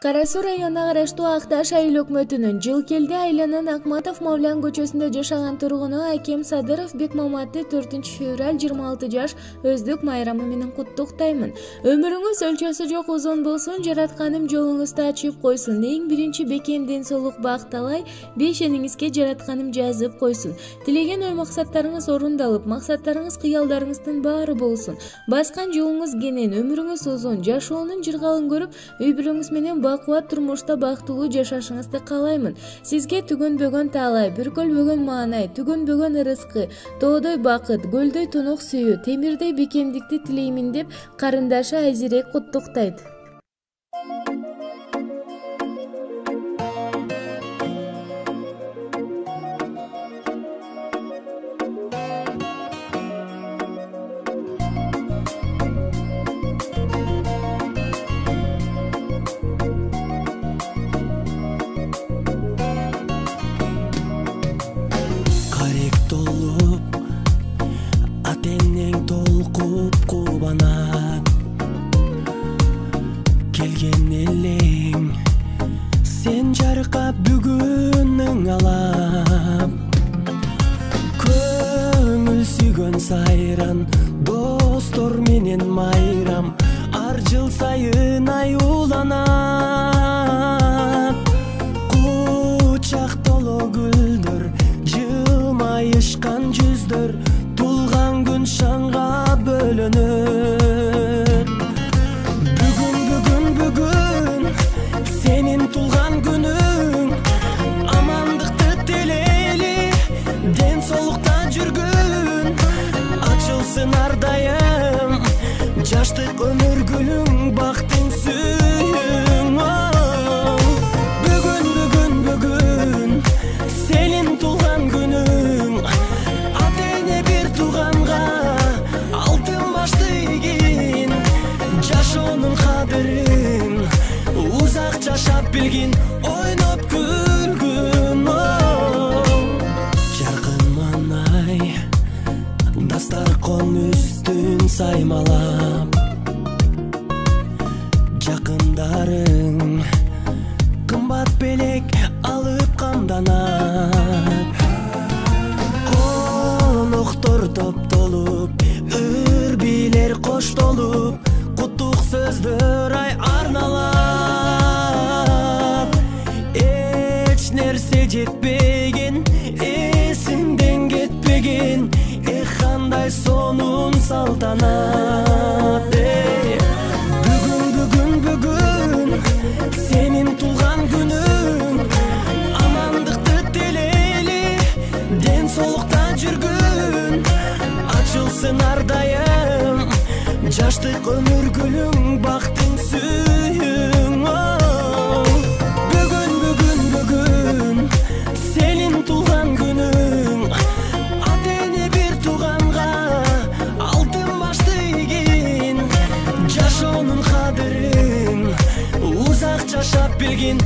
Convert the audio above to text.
Кара Суу районуна караштуу Акташ айыл өкмөтүнүн Жылкелди айылынын Акматов Мавлян көчөсүндө жашаган тургуну Акем Садыров Бекмаматты 4-февраль 26 жаш өздүк майрамы менен куттуктаймын. Өмүрүңүз өлчөсү жок узун болсун, жаратканым жолуңузду ачып койсун. Эң биринчи бекем ден соолук бакталай, бешениңизге жаратканым жазып койсун. Тилеген ой максаттарыңыз орундалып, максаттарыңыз кыялдарыңыздын баары болсун. Баскан жолуңуз кенен, өмүрүңүз узун, жашоонун жыргалын көрүп, үй бүлөңүз менен бакубат турмушта бактылуу жашашыңызды каалаймын. Сизге түгөнбөгөн таалай, бүркөлбөгөн маанай, түгөнбөгөн ырыскы, тоодой бакыт, көлдөй тунук сүйүү, темирдей бекемдикти тилеймин деп карындашы Айзирек куттуктайт. Атенең толкуп кубанат келген элең, сен жаркап бүгүнүң алап. Көңүл сүйгөн сайран, достор менен майрам, ар жыл сайын аюуланат. Кучак толо гүлдөр, жылмайышкан жүздөр, тулган күн шаңга бөлөнөт. Бүгүн сенин тулган күнүң, амандыкты тилейли, ден соолукта жүргүн, ачылсын ар дайым жаштык өмүр гүлүң, бактың сүйүң. Бүгүн сенин тулган күнүң, атене бир туганга алтын башты ийгин, жашоонун кадырын узак жашап билгин, ойноп күлгүн. Жаркын маанай дастаркон үстүн саймалап, жакындарың кымбат белек алып камданат. Коноктор топтолуп, үрбилер коштолуп, куттук сөздөр ай арналат. Эч нерсе жетпеген, эсимден кетпеген, кандай сонун салтанат. Бүгүн сенин тулган күнүң, амандыкты тилейли, ден соолукта жүргүн, ачылсын ар дайым жаштык өмүр гүлүң, бактың сүйүң. Бүгүн сенин тулган күнүң, атене бир туганга алтын башты ийгин, жашоонун кадырын узак жашап билгин.